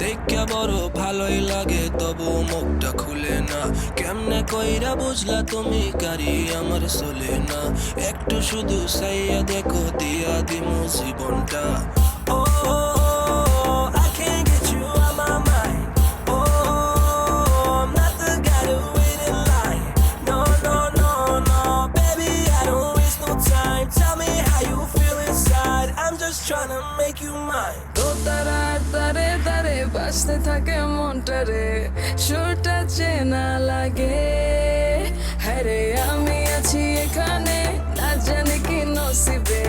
দেখা বড় ভালোই লাগে তবু মুখটা খুলে না। কেমনে কইরা বুঝলা তুমি কারি আমার চলে না? একটু শুধু চাইয়া দেখো দিয়া দিমু জীবনটা। ও I can't get you out my mind. I'm not the guy to wait in line. No, no, no, no, baby, I don't waste no time. Tell me how you feel inside. I'm just trying to make you mine. তো তারার তারে তারে বাজতে থাকে মনটারে, সুরটা চেনা লাগে। হ্যাঁ রে আমি আছি এখানে, না জানি কি নসিবে